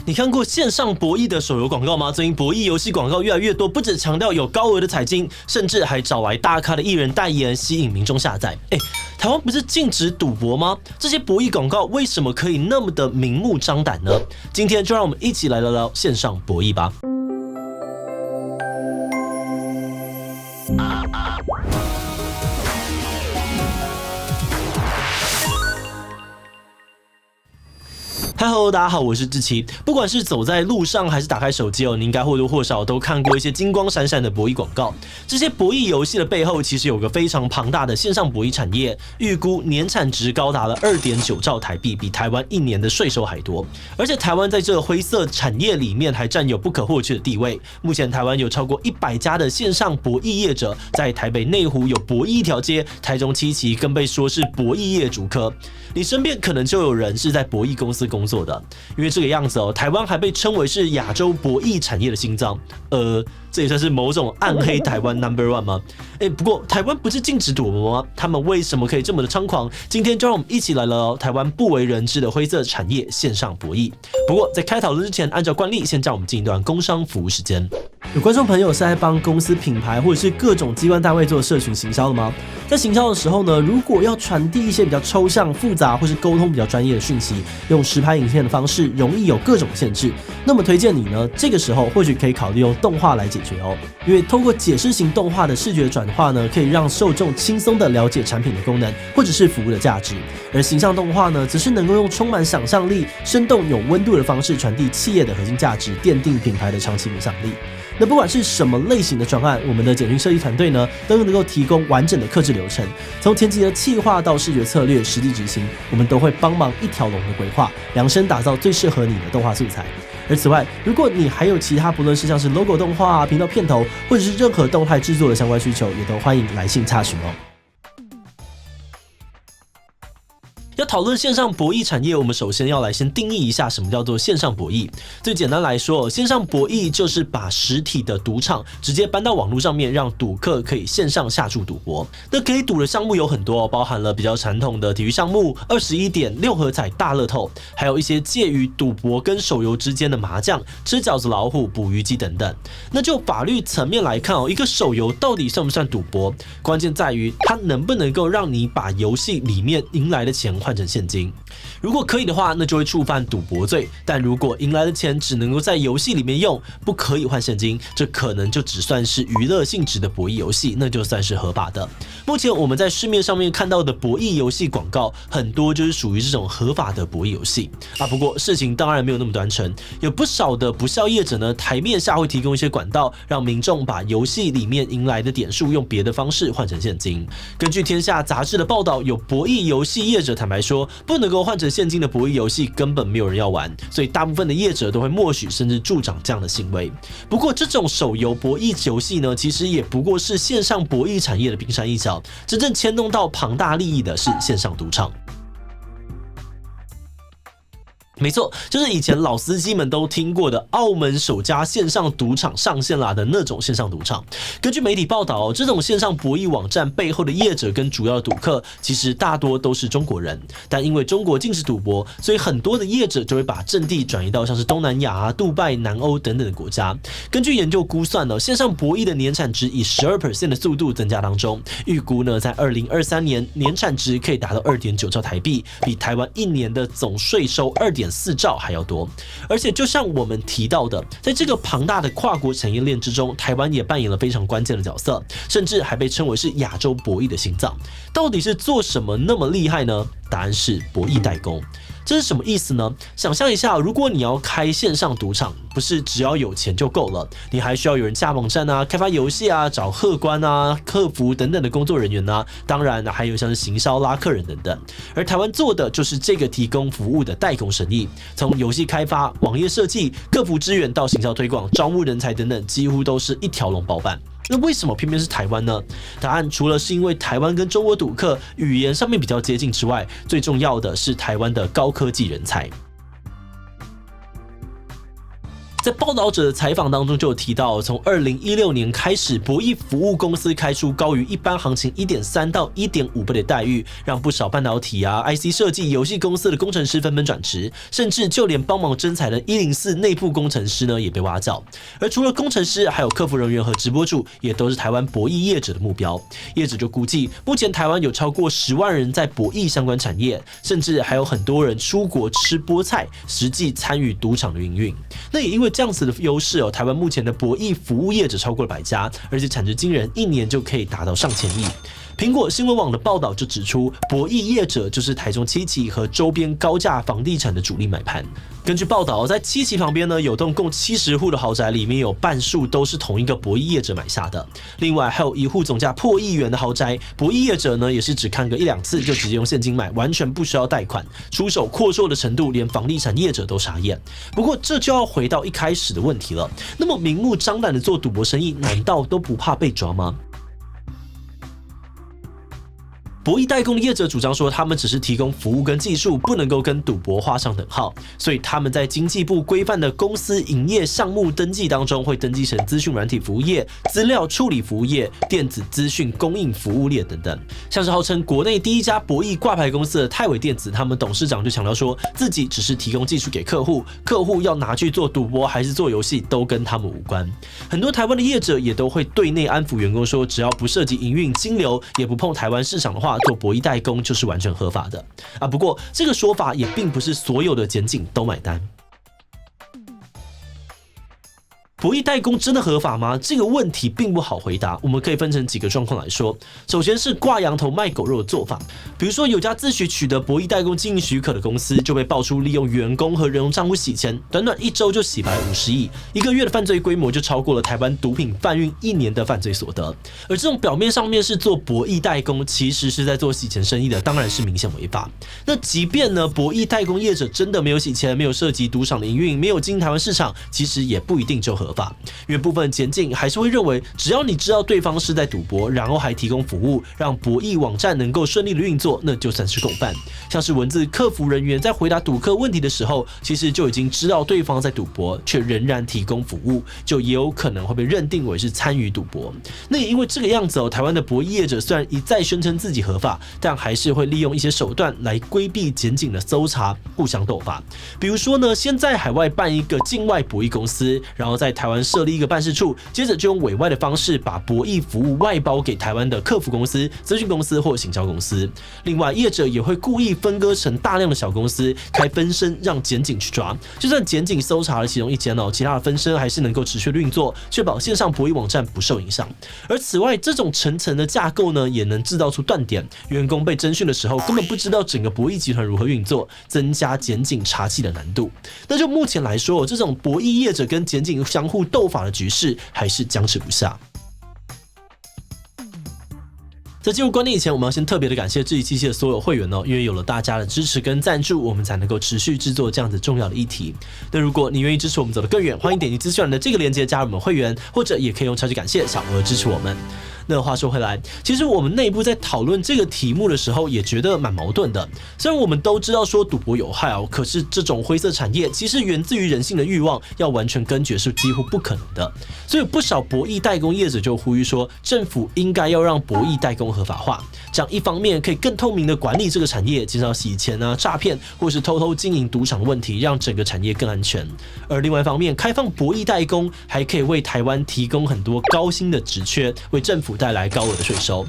你看过线上博弈的手游广告吗？最近博弈游戏广告越来越多，不只强调有高额的彩金，甚至还找来大咖的艺人代言，吸引民众下载。台湾不是禁止赌博吗？这些博弈广告为什么可以那么的明目张胆呢？今天就让我们一起来聊聊线上博弈吧。Hello， 大家好，我是志奇。不管是走在路上还是打开手机你应该或多或少都看过一些金光闪闪的博弈广告。这些博弈游戏的背后，其实有个非常庞大的线上博弈产业，预估年产值高达了2.9兆台币，比台湾1年的税收还多。而且台湾在这个灰色产业里面还占有不可或缺的地位。目前台湾有超过100家的线上博弈业者，在台北内湖有博弈一条街，台中七期更被说是博弈业竹科。你身边可能就有人是在博弈公司工作的，因为这个样子台湾还被称为是亚洲博弈产业的心脏。这也算是某种暗黑台湾 No.1 吗？不过台湾不是禁止赌博吗？他们为什么可以这么的猖狂？今天就让我们一起来聊聊台湾不为人知的灰色产业线上博弈。不过在开讨论之前，按照惯例，先让我们进一段工商服务时间。有观众朋友是在帮公司品牌或者是各种机关单位做社群行销的吗？在行销的时候呢，如果要传递一些比较抽象、复杂或是沟通比较专业的讯息，用实拍影片的方式容易有各种限制。那么推荐你呢，这个时候或许可以考虑用动画来解决因为透过解释型动画的视觉转化呢，可以让受众轻松的了解产品的功能或者是服务的价值。而形象动画呢，则是能够用充满想象力、生动有温度的方式传递企业的核心价值，奠定品牌的长期影响力。那不管是什么类型的专案，我们的简讯设计团队呢，都能够提供完整的客制流程，从前期的企划到视觉策略、实际执行，我们都会帮忙一条龙的规划，量身打造最适合你的动画素材。而此外，如果你还有其他不论是像是 logo 动画、频道片头，或者是任何动态制作的相关需求，也都欢迎来信洽询要讨论线上博弈产业，我们首先要来先定义一下什么叫做线上博弈。最简单来说，线上博弈就是把实体的赌场直接搬到网络上面，让赌客可以线上下注赌博。那可以赌的项目有很多包含了比较传统的体育项目、21点、6合彩、大乐透，还有一些介于赌博跟手游之间的麻将、吃饺子老虎、捕鱼机等等。那就法律层面来看一个手游到底算不算赌博？关键在于它能不能够让你把游戏里面赢来的钱换成现金。如果可以的话，那就会触犯赌博罪；但如果赢来的钱只能够在游戏里面用，不可以换现金，这可能就只算是娱乐性质的博弈游戏，那就算是合法的。目前我们在市面上面看到的博弈游戏广告，很多就是属于这种合法的博弈游戏不过事情当然没有那么单纯，有不少的不肖业者呢，台面下会提供一些管道，让民众把游戏里面赢来的点数用别的方式换成现金。根据天下杂志的报道，有博弈游戏业者坦白说，不能够换成现金的博弈游戏根本没有人要玩，所以大部分的业者都会默许甚至助长这样的行为。不过这种手游博弈游戏呢，其实也不过是线上博弈产业的冰山一角，真正牵动到庞大利益的是线上赌场。没错，就是以前老司机们都听过的澳门首家线上赌场上线啦的那种线上赌场。根据媒体报道这种线上博弈网站背后的业者跟主要的赌客，其实大多都是中国人。但因为中国禁止赌博，所以很多的业者就会把阵地转移到像是东南亚、杜拜、南欧等等的国家。根据研究估算线上博弈的年产值以 12% 的速度增加当中，预估呢在2023年年产值可以达到2.9兆台币，比台湾1年的总税收2.4兆还要多。而且就像我们提到的，在这个庞大的跨国产业链之中，台湾也扮演了非常关键的角色，甚至还被称为是亚洲博弈的心脏。到底是做什么那么厉害呢？答案是博弈代工。这是什么意思呢？想象一下，如果你要开线上赌场，不是只要有钱就够了，你还需要有人架网站开发游戏找客官客服等等的工作人员当然还有像是行销拉客人等等。而台湾做的就是这个提供服务的代工生意，从游戏开发、网页设计、客服支援到行销推广、招募人才等等，几乎都是一条龙包办。那为什么偏偏是台湾呢？答案除了是因为台湾跟中国赌客语言上面比较接近之外，最重要的是台湾的高科技人才。在报道者的采访当中就有提到，从2016年开始，博弈服务公司开出高于一般行情1.3到1.5倍的待遇，让不少半导体IC 设计、游戏公司的工程师纷纷转职，甚至就连帮忙征才的104内部工程师呢也被挖角。而除了工程师，还有客服人员和直播主，也都是台湾博弈业者的目标。业者就估计，目前台湾有超过10万人在博弈相关产业，甚至还有很多人出国吃菠菜，实际参与赌场的营运。那也因为这样子的优势台湾目前的博弈服务业者超过了100家，而且产值惊人，1年就可以达到上千亿。苹果新闻网的报道就指出，博弈业者就是台中七期和周边高价房地产的主力买盘。根据报道，在七期旁边呢，有栋共70户的豪宅，里面有半数都是同一个博弈业者买下的。另外还有1户总价破亿元的豪宅，博弈业者呢也是只看个1-2次就直接用现金买，完全不需要贷款，出手阔绰的程度，连房地产业者都傻眼。不过这就要回到一开始的问题了，那么明目张胆的做赌博生意，难道都不怕被抓吗？博弈代工的业者主张说，他们只是提供服务跟技术，不能够跟赌博画上等号，所以他们在经济部规范的公司营业项目登记当中，会登记成资讯软体服务业、资料处理服务业、电子资讯供应服务业等等。像是号称国内第一家博弈挂牌公司的泰伟电子，他们董事长就强调说，自己只是提供技术给客户，客户要拿去做赌博还是做游戏，都跟他们无关。很多台湾的业者也都会对内安抚员工说，只要不涉及营运金流，也不碰台湾市场的话，做博弈代工就是完全合法的不过这个说法也并不是所有的检警都买单。博弈代工真的合法吗？这个问题并不好回答，我们可以分成几个状况来说。首先是挂羊头卖狗肉的做法，比如说有家自诩取得博弈代工经营许可的公司，就被爆出利用员工和人用账户洗钱，短短1周就洗白50亿，1个月的犯罪规模就超过了台湾毒品贩运1年的犯罪所得。而这种表面上面是做博弈代工，其实是在做洗钱生意的，当然是明显违法。那即便呢，博弈代工业者真的没有洗钱，没有涉及赌场的营运，没有经营台湾市场，其实也不一定就合法，因为部分检警还是会认为，只要你知道对方是在赌博，然后还提供服务，让博弈网站能够顺利的运作，那就算是共犯。像是文字客服人员在回答赌客问题的时候，其实就已经知道对方在赌博，却仍然提供服务，就也有可能会被认定为是参与赌博。那也因为这个样子台湾的博弈业者虽然一再宣称自己合法，但还是会利用一些手段来规避检警的搜查，互相斗法。比如说呢，先在海外办一个境外博弈公司，然后在台湾设立一个办事处，接着就用委外的方式把博弈服务外包给台湾的客服公司、资讯公司或行销公司。另外，业者也会故意分割成大量的小公司，开分身让检警去抓。就算检警搜查了其中一间其他的分身还是能够持续运作，确保线上博弈网站不受影响。而此外，这种层层的架构呢，也能制造出断点，员工被侦讯的时候根本不知道整个博弈集团如何运作，增加检警查缉的难度。那就目前来说，这种博弈业者跟检警相互斗法的局势还是僵持不下。在进入观点以前，我们要先特别的感谢志祺七七的所有会员因为有了大家的支持跟赞助，我们才能够持续制作这样子重要的议题。那如果你愿意支持我们走得更远，欢迎点击资讯栏的这个链接加入我们会员，或者也可以用超级感谢小额支持我们。那话说回来，其实我们内部在讨论这个题目的时候，也觉得蛮矛盾的。虽然我们都知道说赌博有害可是这种灰色产业其实源自于人性的欲望，要完全根绝是几乎不可能的。所以不少博弈代工业者就呼吁说，政府应该要让博弈代工合法化，这样一方面可以更透明的管理这个产业，减少洗钱诈骗或是偷偷经营赌场的问题，让整个产业更安全。而另外一方面，开放博弈代工还可以为台湾提供很多高薪的职缺，为政府带来高额的税收。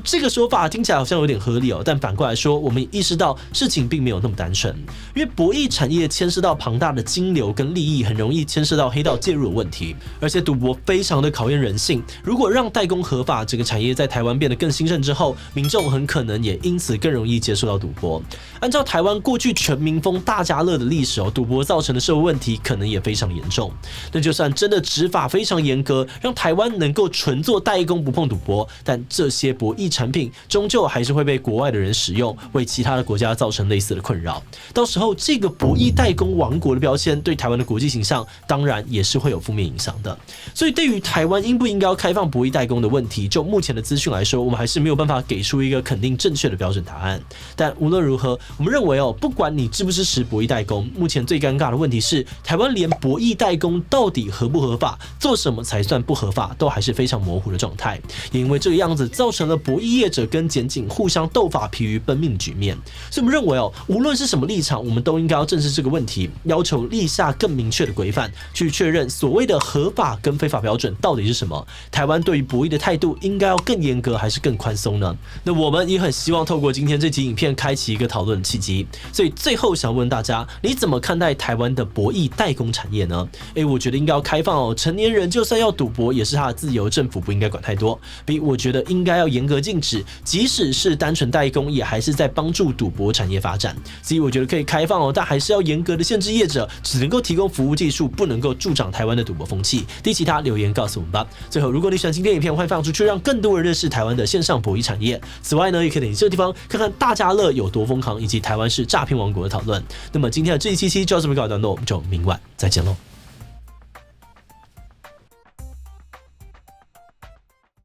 这个说法听起来好像有点合理但反过来说，我们也意识到事情并没有那么单纯，因为博弈产业牵涉到庞大的金流跟利益，很容易牵涉到黑道介入的问题，而且赌博非常的考验人性。如果让代工合法，这个产业在台湾变得更兴盛之后，民众很可能也因此更容易接触到赌博。按照台湾过去全民风大家乐的历史赌博造成的社会问题可能也非常严重。那就算真的执法非常严格，让台湾能够纯做代工不碰赌博，但这些博弈产品终究还是会被国外的人使用，为其他的国家造成类似的困扰。到时候这个博弈代工王国的标签对台湾的国际形象当然也是会有负面影响的。所以对于台湾应不应该要开放博弈代工的问题，就目前的资讯来说，我们还是没有办法给出一个肯定正确的标准答案。但无论如何，我们认为不管你支不支持博弈代工，目前最尴尬的问题是，台湾连博弈代工到底合不合法，做什么才算不合法，都还是非常模糊的状态。也因为这个样子，造成了博弈业者跟检警互相斗法疲于奔命的局面。所以我们认为无论是什么立场，我们都应该要正视这个问题，要求立下更明确的规范，去确认所谓的合法跟非法标准到底是什么。台湾对于博弈的态度应该要更严格还是更宽松呢？那我们也很希望透过今天这集影片开启一个讨论的契机。所以最后想问大家，你怎么看待台湾的博弈代工产业呢？我觉得应该要开放成年人就算要赌博也是他的自由，政府不应该管太多。B， 我觉得应该要严格禁止，即使是单纯代工，也还是在帮助赌博产业发展。C， 我觉得可以开放但还是要严格的限制业者只能够提供服务技术，不能够助长台湾的赌博风气。D， 其他留言告诉我们吧。最后，如果你喜欢今天影片，欢迎分享出去，让更多人认识台湾的线上博弈产业。此外呢，也可以点击这个地方看看大家乐有多疯狂，以及台湾是诈骗王国的讨论。那么今天的这一期就到这边告一段落，我们就明晚再见喽。